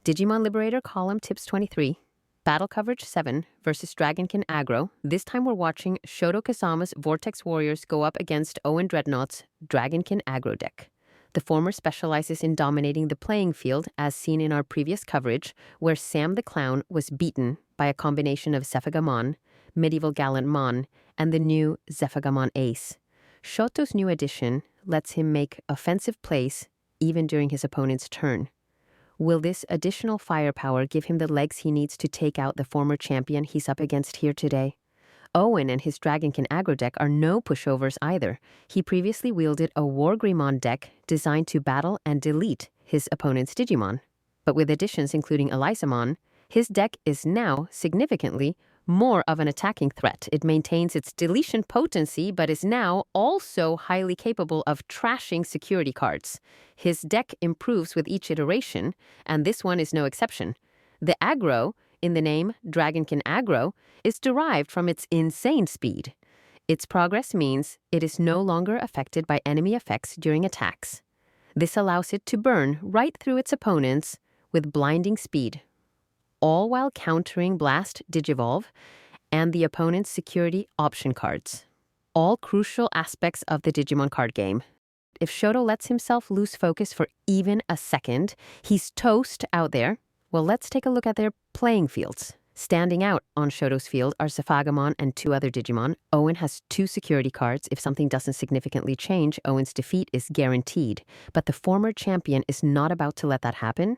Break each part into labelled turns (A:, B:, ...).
A: Digimon Liberator Column Tips 23. Battle Coverage 7 versus Dragonkin Aggro. This time we're watching Shoto Kasama's Vortex Warriors go up against Owen Dreadnought's Dragonkin Aggro deck. The former specializes in dominating the playing field, as seen in our previous coverage, where Sam the Clown was beaten by a combination of Zephagamon, Medieval Gallant Mon, and the new Zephagamon Ace. Shoto's new addition lets him make offensive plays even during his opponent's turn. Will this additional firepower give him the legs he needs to take out the former champion he's up against here today? Owen and his Dragonkin Aggro deck are no pushovers either. He previously wielded a Wargreymon deck designed to battle and delete his opponent's Digimon. But with additions including Elizamon, his deck is now significantly more of an attacking threat. It maintains its deletion potency, but is now also highly capable of trashing security cards. His deck improves with each iteration, and this one is no exception. The aggro, in the name Dragonkin Aggro, is derived from its insane speed. Its progress means it is no longer affected by enemy effects during attacks. This allows it to burn right through its opponents with blinding speed, all while countering Blast Digivolve and the opponent's security option cards. All crucial aspects of the Digimon card game. If Shoto lets himself lose focus for even a second, he's toast out there. Well, let's take a look at their playing fields. Standing out on Shoto's field are Zephagamon and two other Digimon. Owen has two security cards. If something doesn't significantly change, Owen's defeat is guaranteed. But the former champion is not about to let that happen.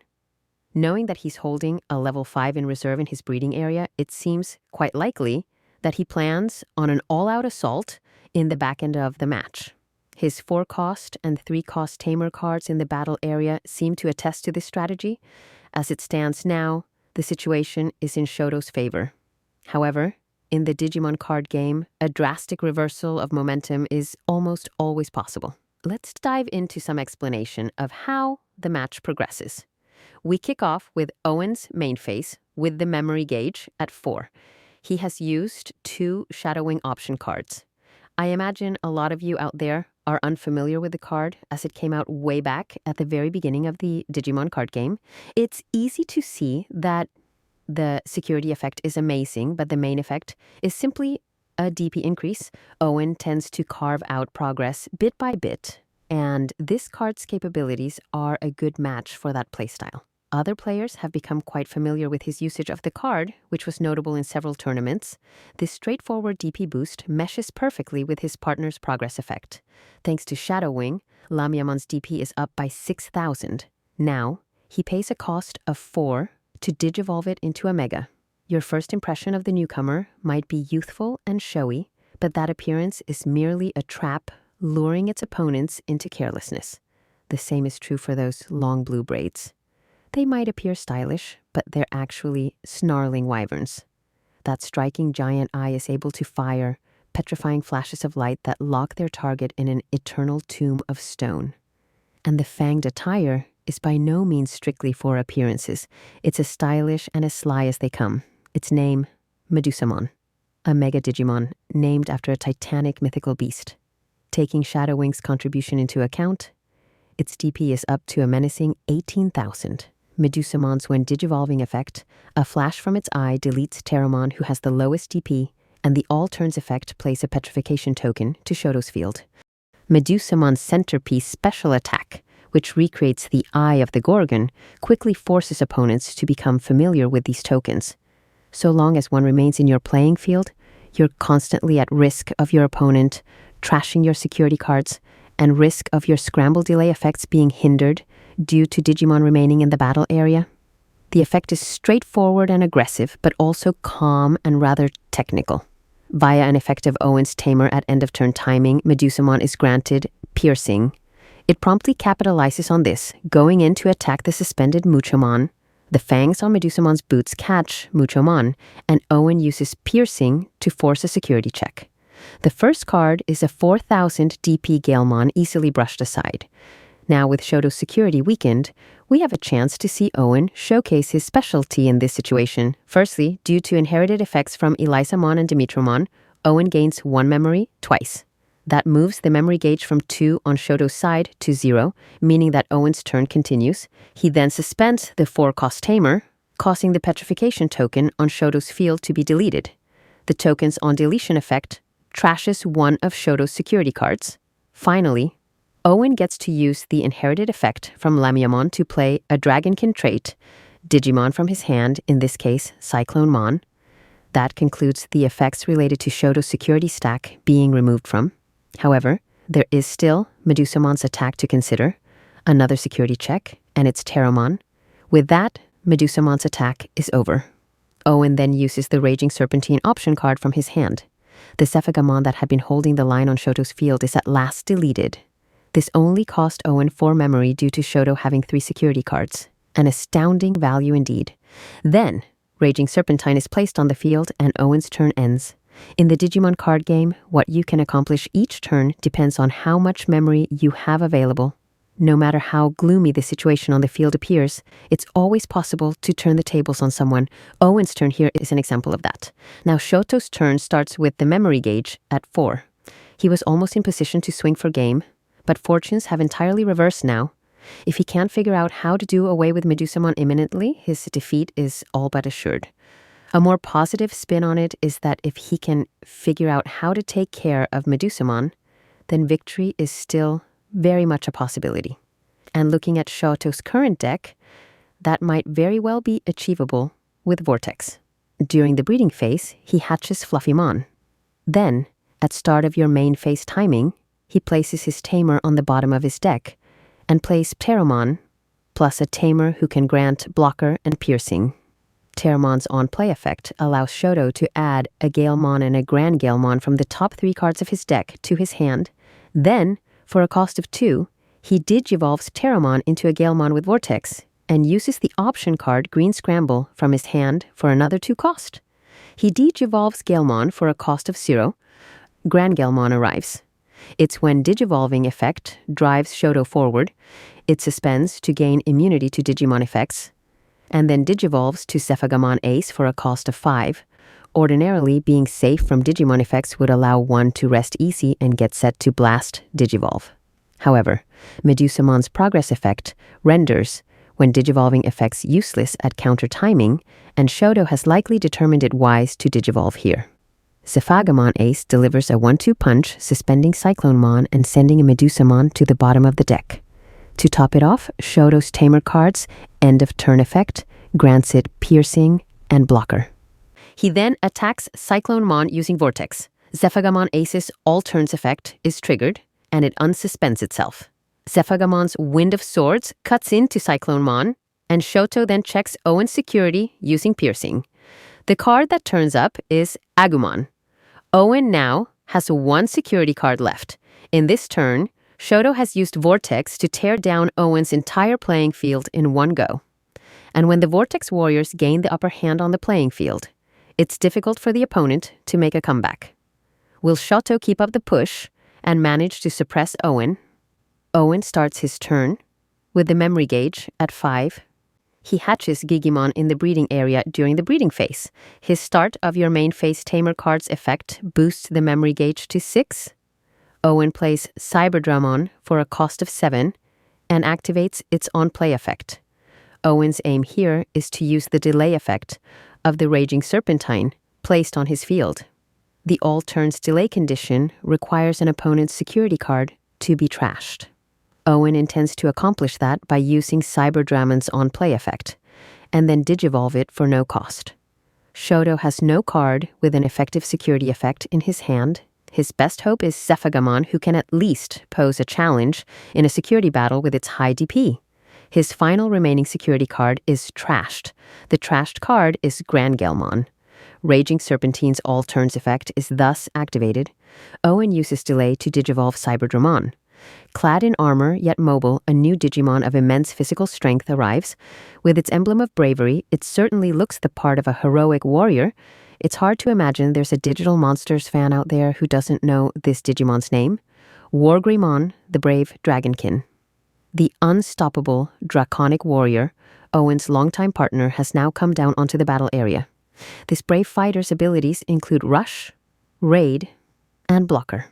A: Knowing that he's holding a level 5 in reserve in his breeding area, it seems quite likely that he plans on an all-out assault in the back end of the match. His 4-cost and 3-cost tamer cards in the battle area seem to attest to this strategy. As it stands now, the situation is in Shoto's favor. However, in the Digimon card game, a drastic reversal of momentum is almost always possible. Let's dive into some explanation of how the match progresses. We kick off with Owen's main phase with the memory gauge at 4. He has used 2 shadowing option cards. I imagine a lot of you out there are unfamiliar with the card, as it came out way back at the very beginning of the Digimon card game. It's easy to see that the security effect is amazing, but the main effect is simply a DP increase. Owen tends to carve out progress bit by bit, and this card's capabilities are a good match for that playstyle. Other players have become quite familiar with his usage of the card, which was notable in several tournaments. This straightforward DP boost meshes perfectly with his partner's progress effect. Thanks to Shadowwing, Lamiamon's DP is up by 6,000. Now, he pays a cost of 4 to digivolve it into a Mega. Your first impression of the newcomer might be youthful and showy, but that appearance is merely a trap luring its opponents into carelessness. The same is true for those long blue braids. They might appear stylish, but they're actually snarling wyverns. That striking giant eye is able to fire petrifying flashes of light that lock their target in an eternal tomb of stone. And the fanged attire is by no means strictly for appearances. It's as stylish and as sly as they come. Its name, Medusamon, a Mega Digimon named after a titanic mythical beast. Taking Shadowwing's contribution into account, its DP is up to a menacing 18,000. Medusamon's when digivolving effect, a flash from its eye deletes Terramon, who has the lowest DP, and the all turns effect plays a petrification token to Shoto's field. Medusamon's centerpiece special attack, which recreates the eye of the Gorgon, quickly forces opponents to become familiar with these tokens. So long as one remains in your playing field, you're constantly at risk of your opponent trashing your security cards, and risk of your scramble delay effects being hindered due to Digimon remaining in the battle area. The effect is straightforward and aggressive, but also calm and rather technical. Via an effect of Owen's tamer at end of turn timing, Medusamon is granted piercing. It promptly capitalizes on this, going in to attack the suspended Muchomon. The fangs on Medusamon's boots catch Muchomon, and Owen uses piercing to force a security check. The first card is a 4,000 DP Galemon easily brushed aside. Now with Shoto's security weakened, we have a chance to see Owen showcase his specialty in this situation. Firstly, due to inherited effects from Elizamon and Dimitromon, Owen gains 1 memory twice. That moves the memory gauge from 2 on Shoto's side to 0, meaning that Owen's turn continues. He then suspends the 4-cost Tamer, causing the petrification token on Shoto's field to be deleted. The token's on deletion effect trashes one of Shoto's security cards. Finally, Owen gets to use the inherited effect from Lamiamon to play a Dragonkin trait, Digimon from his hand, in this case Cyclone Mon. That concludes the effects related to Shoto's security stack being removed from. However, there is still Medusamon's attack to consider, another security check, and it's Terramon. With that, Medusamon's attack is over. Owen then uses the Raging Serpentine option card from his hand. The Sephagamon that had been holding the line on Shoto's field is at last deleted. This only cost Owen 4 memory due to Shoto having 3 security cards. An astounding value indeed. Then, Raging Serpentine is placed on the field and Owen's turn ends. In the Digimon card game, what you can accomplish each turn depends on how much memory you have available. No matter how gloomy the situation on the field appears, it's always possible to turn the tables on someone. Owen's turn here is an example of that. Now Shoto's turn starts with the memory gauge at 4. He was almost in position to swing for game, but fortunes have entirely reversed now. If he can't figure out how to do away with Medusamon imminently, his defeat is all but assured. A more positive spin on it is that if he can figure out how to take care of Medusamon, then victory is still very much a possibility. And looking at Shoto's current deck, that might very well be achievable with Vortex. During the breeding phase, he hatches Fluffymon. Then, at start of your main phase timing, he places his Tamer on the bottom of his deck and plays Terramon, plus a Tamer who can grant blocker and piercing. Terramon's on-play effect allows Shoto to add a Galemon and a Grand Galemon from the top 3 cards of his deck to his hand. Then, for a cost of 2, he digivolves Terramon into a Galemon with Vortex and uses the option card Green Scramble from his hand for another 2 cost. He digivolves Galemon for a cost of 0. Grand Galemon arrives. It's when Digivolving effect drives Shoto forward. It suspends to gain immunity to Digimon effects, and then digivolves to Sephagamon Ace for a cost of 5. Ordinarily, being safe from Digimon effects would allow one to rest easy and get set to blast Digivolve. However, Medusamon's progress effect renders when Digivolving effects useless at counter timing, and Shoto has likely determined it wise to Digivolve here. Sephagamon Ace delivers a 1-2 punch, suspending Cyclonemon and sending a Medusamon to the bottom of the deck. To top it off, Shoto's Tamer card's end of turn effect grants it piercing and blocker. He then attacks Cyclonemon using Vortex. Sephagamon Ace's all turns effect is triggered, and it unsuspends itself. Sephagamon's Wind of Swords cuts into Cyclonemon, and Shoto then checks Owen's security using piercing. The card that turns up is Agumon. Owen now has 1 security card left. In this turn, Shoto has used Vortex to tear down Owen's entire playing field in one go. And when the Vortex Warriors gain the upper hand on the playing field, it's difficult for the opponent to make a comeback. Will Shoto keep up the push and manage to suppress Owen? Owen starts his turn with the memory gauge at 5. He hatches Gigimon in the breeding area during the breeding phase. His start of your main phase Tamer card's effect boosts the memory gauge to 6. Owen plays Cyberdramon for a cost of 7 and activates its on-play effect. Owen's aim here is to use the delay effect of the Raging Serpentine placed on his field. The all turns delay condition requires an opponent's security card to be trashed. Owen intends to accomplish that by using Cyberdramon's on-play effect, and then digivolve it for no cost. Shoto has no card with an effective security effect in his hand. His best hope is Sephagamon, who can at least pose a challenge in a security battle with its high DP. His final remaining security card is trashed. The trashed card is Grand Galemon. Raging Serpentine's all turns effect is thus activated. Owen uses delay to digivolve Cyberdramon. Clad in armor, yet mobile, a new Digimon of immense physical strength arrives. With its emblem of bravery, it certainly looks the part of a heroic warrior. It's hard to imagine there's a Digital Monsters fan out there who doesn't know this Digimon's name. Wargreymon, the brave Dragonkin. The unstoppable draconic warrior, Owen's longtime partner, has now come down onto the battle area. This brave fighter's abilities include Rush, Raid, and Blocker.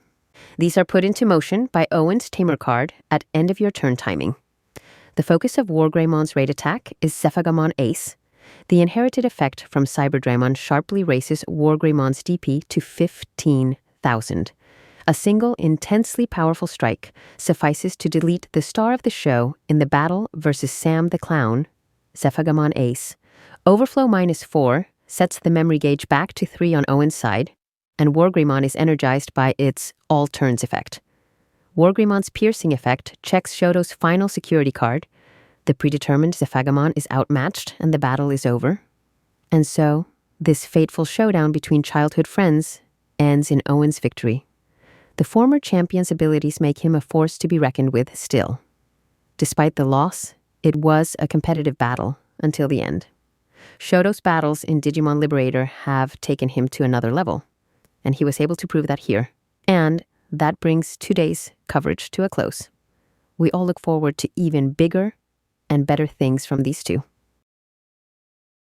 A: These are put into motion by Owen's Tamer card at end of your turn timing. The focus of Wargreymon's raid attack is Sephagamon Ace. The inherited effect from Cyberdramon sharply raises Wargreymon's DP to 15,000. A single intensely powerful strike suffices to delete the star of the show in the battle versus Sam the Clown, Sephagamon Ace. Overflow -4 sets the memory gauge back to 3 on Owen's side, and Wargreymon is energized by its All Turns effect. Wargreymon's piercing effect checks Shoto's final security card. The predetermined Sephagamon is outmatched and the battle is over. And so, this fateful showdown between childhood friends ends in Owen's victory. The former champion's abilities make him a force to be reckoned with still. Despite the loss, it was a competitive battle until the end. Shoto's battles in Digimon Liberator have taken him to another level, and he was able to prove that here. And that brings today's coverage to a close. We all look forward to even bigger and better things from these two.